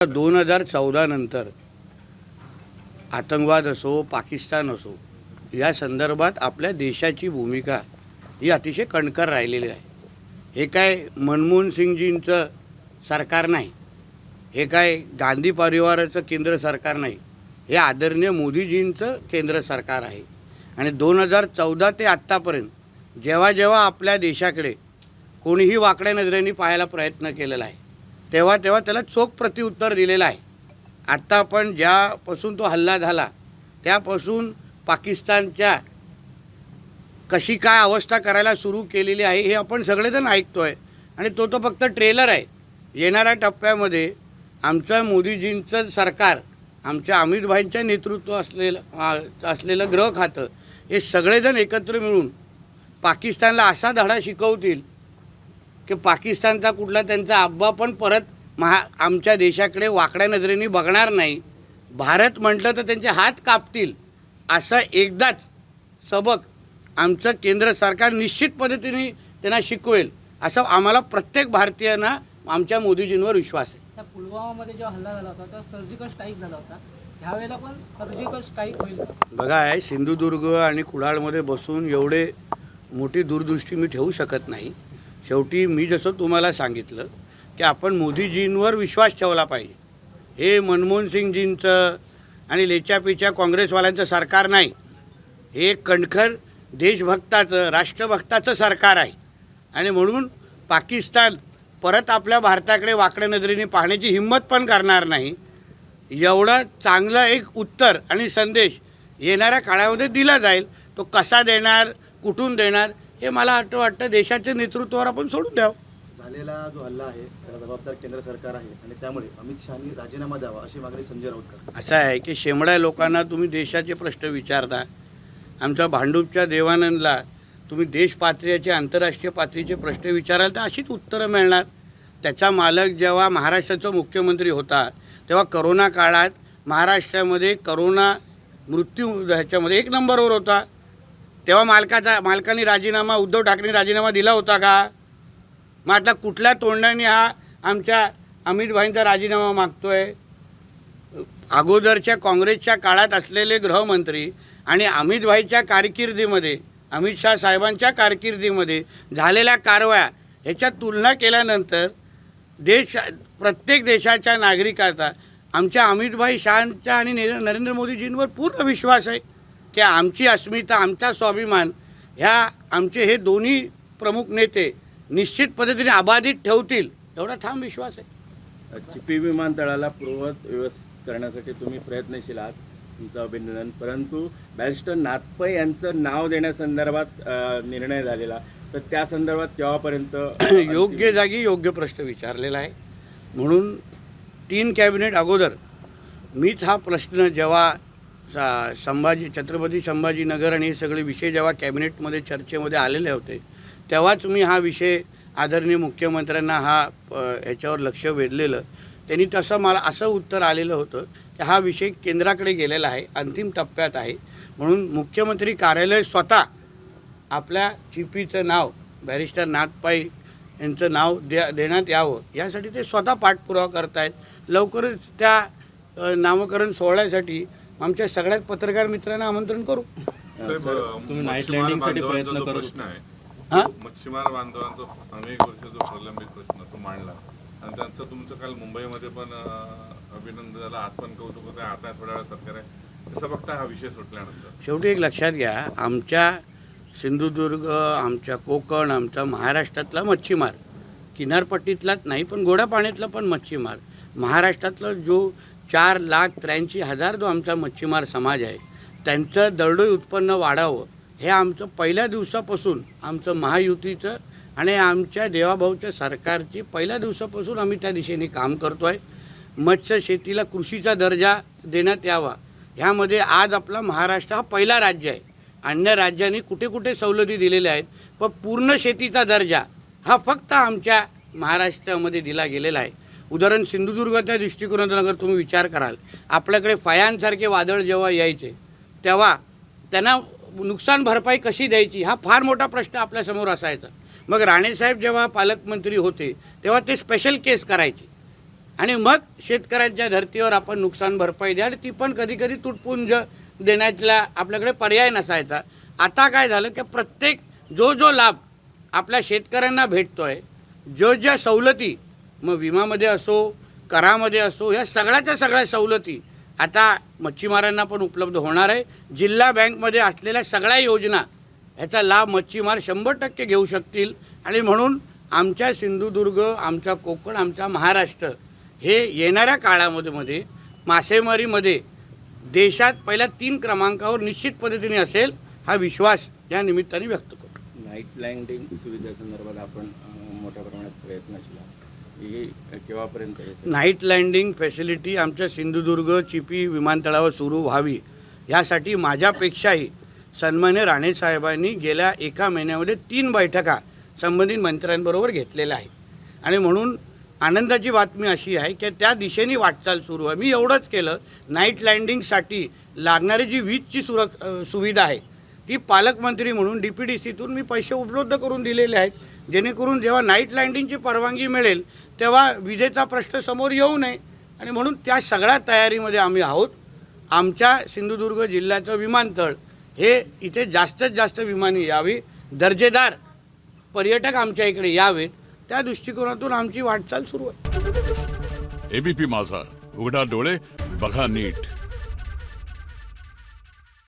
2014 नंतर आतंकवाद असो, पाकिस्तान असो, या संदर्भात आपल्या देशाची भूमिका ही अतिशय कणखर राहिलेली आहे. हे काय मनमोहन सिंगजींचं सरकार नाही, हे काय गांधी परिवाराचं केंद्र सरकार नाही, हे आदरणीय मोदीजींचं केंद्र सरकार आहे. आणि 2014 ते आत्तापर्यंत जेव्हा जेव्हा आपल्या देशाकडे कोणीही वाकड्या नजरेने पाहायला प्रयत्न केलेला आहे, तेव्हा तेव्हा त्याला चोख प्रत्युत्तर दिलेलं आहे. आत्ता पण ज्यापासून तो हल्ला झाला त्यापासून पाकिस्तानच्या कशी काय अवस्था करायला सुरू केलेली आहे हे आपण सगळेजण ऐकतो आहे. आणि तो फक्त ट्रेलर आहे. येणाऱ्या टप्प्यामध्ये आमचं मोदीजींचं सरकार, आमच्या अमित भाईंच्या नेतृत्व असलेलं गृह खातं, हे सगळेजण एकत्र मिळून पाकिस्तानला असा धडा शिकवतील की पाकिस्तानचा कुठला त्यांचा अब्बा पण परत आमच्या देशाकडे वाकड्या नजरेने बघणार नाही. भारत म्हटलं तर त्यांचे हात कापतील असं एकदाच सबक आमचं केंद्र सरकार निश्चित पद्धतीने त्यांना शिकवेल, असं आम्हाला प्रत्येक भारतीयांना आमच्या मोदीजींवर विश्वास आहे. त्या पुलवामामध्ये जो हल्ला झाला होता तो सर्जिकल स्ट्राईक झाला होता, ह्यावेळेला पण सर्जिकल स्ट्राईक होईल. बघा, आहे सिंधुदुर्ग आणि कुडाळमध्ये बसून एवढे मोठी दूरदृष्टी मी ठेवू शकत नाही. शेवटी मी जसं तुम्हाला सांगितलं की आपण मोदीजींवर विश्वास ठेवला पाहिजे. हे मनमोहन सिंगजींचं आणि लेच्यापेच्या काँग्रेसवाल्यांचं सरकार नाही, हे कणखर देशभक्ताचं, राष्ट्रभक्ताचं सरकार आहे. आणि म्हणून पाकिस्तान परत आपल्या भारताकडे वाकड्या नजरेने पाहण्याची हिंमत पण करणार नाही. एवढं चांगलं एक उत्तर आणि संदेश येणाऱ्या काळामध्ये दिला जाईल. तो कसा देणार, कुठून देणार, हे मला वाटतं देशाच्या नेतृत्वावर आपण सोडून द्यावं. झालेला जो हल्ला आहे त्याला जबाबदार केंद्र सरकार आहे आणि त्यामुळे अमित शहानी राजीनामा द्यावा अशी मागणी संजय राऊत करतात. असं आहे की शेमड्या लोकांना तुम्ही देशाचे प्रश्न विचारता, आमच्या भांडूपच्या देवानंदला तुम्ही देश पातळीचे, आंतरराष्ट्रीय पातळीचे प्रश्न विचाराल तर अशीच उत्तरं मिळणार. त्याचा मालक जेव्हा महाराष्ट्राचा मुख्यमंत्री होता तेव्हा करोना काळात महाराष्ट्रामध्ये करोना मृत्यू ह्याच्यामध्ये 1 नंबरवर होता. तेव्हा मालकाने राजीनामा, उद्धव ठाकरेंनी राजीनामा दिला होता का? मग आता कुठल्या तोंडाने हा आमच्या अमित भाईंचा राजीनामा मागतोय? अगोदरच्या काँग्रेसच्या काळात असलेले गृहमंत्री आणि अमित भाईच्या कारकिर्दीमध्ये, अमित शाह साहेबांच्या कारकिर्दीमध्ये झालेल्या कारवाया ह्याच्या तुलना केल्यानंतर प्रत्येक देशाच्या नागरिकाचा आमच्या अमित भाई शहांच्या आणि नरेंद्र मोदीजींवर पूर्ण विश्वास आहे की आमची अस्मिता, आमचा स्वाभिमान ह्या आमचे हे दोन्ही प्रमुख नेते निश्चित पद्धतीने अबाधित ठेवतील, एवढा ठाम विश्वास आहे. चिपी विमानतळाला पूर्ववत व्यवस्थित करण्यासाठी तुम्ही प्रयत्नशील आहात, तुमचं अभिनंदन. परंतु बॅरिस्टर नाथपै यांचं नाव देण्यासंदर्भात निर्णय झालेला, तर त्या संदर्भात केव्हापर्यंत योग्य जागी योग्य प्रश्न विचारलेला आहे. म्हणून 3 कॅबिनेट अगोदर मीच हा प्रश्न जेव्हा छत्रपती संभाजीनगर आणि हे सगळे विषय जेव्हा कॅबिनेटमध्ये चर्चेमध्ये आलेले होते तेव्हाच मी हा विषय आदरणीय मुख्यमंत्र्यांना ह्याच्यावर लक्ष वेधलेलं. त्यांनी तसं मला असं उत्तर आलेलं होतं की हा विषय केंद्राकडे गेलेला आहे, अंतिम टप्प्यात आहे. म्हणून मुख्यमंत्री कार्यालय स्वतः आपल्या चिपीचं नाव बॅरिस्टर नाथपाई यांचं नाव देण्यात यावं यासाठी ते स्वतः पाठपुरावा करत आहेत. लवकरच त्या नामकरण सोहळ्यासाठी आमच्या सगळ्याच पत्रकार मित्रांना आमंत्रण करू. तुम्ही नाईट लँडिंगसाठी प्रयत्न करू. मच्छीमार बांधवांचा अनेक वर्ष जो प्रलंबित प्रश्न तो मांडला आणि त्यांचं तुमचं काल मुंबईमध्ये पण अभिनंदन झालं, आज पण कौतुक होतं, आता थोड्या वेळा सत्कार आहे. तसं बघता हा विषय सुटल्यानंतर शेवटी एक लक्षात घ्या, आमच्या सिंधुदुर्ग, आमच्या कोकण, आमचा महाराष्ट्रातला मच्छीमार, किनारपट्टीतलाच नाही पण गोड्या पाण्यातला पण मच्छीमार, महाराष्ट्रातला जो 4,83,000 जो आमचा मच्छीमार समाज आहे त्यांचं दरडोई उत्पन्न वाढावं हे आमचं पहिल्या दिवसापासून, आमचं महायुतीचं आणि आमच्या देवाभाऊच्या सरकारची पहिल्या दिवसापासून आम्ही त्या दिशेने काम करतो आहे. मत्स्यशेतीला कृषीचा दर्जा देण्यात यावा, ह्यामध्ये आज आपला महाराष्ट्र हा पहिला राज्य आहे. अन्य राज्यांनी कुठे कुठे सवलती दिलेल्या आहेत, पण पूर्ण शेतीचा दर्जा हा फक्त आमच्या महाराष्ट्रामध्ये दिला गेलेला आहे. उदाहरण सिंधुदुर्गाच्या दृष्टिकोनातून अगर तुम्ही विचार कराल, आपल्याकडे फयांसारखे वादळ जेव्हा यायचे तेव्हा त्यांना नुकसान भरपाई कशी द्यायची हा फार मोठा प्रश्न आपल्यासमोर असायचा. मग राणेसाहेब जेव्हा पालकमंत्री होते तेव्हा ते स्पेशल केस करायचे आणि मग शेतकऱ्यांच्या धर्तीवर आपण नुकसान भरपाई द्या आणि ती पण कधी कधी तुटपुंज देण्यातला आपल्याकडे पर्याय नसायचा. आता काय झालं की प्रत्येक जो लाभ आपल्या शेतकऱ्यांना भेटतो आहे, ज्या सवलती, मग विमामध्ये असो, करामध्ये असो, या सगळ्याच्या सगळ्या सवलती आता मच्छीमारांना पण उपलब्ध होणार आहे. जिल्हा बँकमध्ये असलेल्या सगळ्या योजना ह्याचा लाभ मच्छीमार 100% घेऊ शकतील. आणि म्हणून आमच्या सिंधुदुर्ग, आमचा कोकण, आमचा महाराष्ट्र हे येणाऱ्या काळामध्ये मासेमारीमध्ये देशात पहिल्या 3 क्रमांकावर निश्चित पद्धतीने असेल, हा विश्वास या निमित्ताने व्यक्त करतो. नाईट लँडिंग सुविधेसंदर्भात आपण मोठ्या प्रमाणात प्रयत्नशील आहात. ही केव्हापर्यंत आहे? नाईट लँडिंग फॅसिलिटी आमच्या सिंधुदुर्ग चिपी विमानतळावर सुरू व्हावी यासाठी माझ्यापेक्षाही सन्मान्य राणे साहेबांनी गेल्या 1 महिन्यामध्ये 3 बैठका संबंधित मंत्र्यांबरोबर घेतलेल्या आहेत. आणि म्हणून आनंदाची बातमी अशी आहे की त्या दिशेने वाटचाल सुरू आहे. मी एवढंच केलं, नाईट लँडिंगसाठी लागणारी जी वीजची सुविधा आहे ती पालकमंत्री म्हणून DPDCतून मी पैसे उपलब्ध करून दिलेले आहेत, जेणेकरून जेव्हा नाईट लँडिंगची परवानगी मिळेल तेव्हा विजेचा प्रश्न समोर येऊ नये. आणि म्हणून त्या सगळ्या तयारीमध्ये आम्ही आहोत. आमच्या सिंधुदुर्ग जिल्ह्याचं विमानतळ हे इथे जास्तीत जास्त विमाने यावी, दर्जेदार पर्यटक आमच्या इकडे यावेत, त्या दृष्टिकोनातून आमची वाटचाल सुरू आहे. ABP माझा, उघडा डोळे बघा नीट.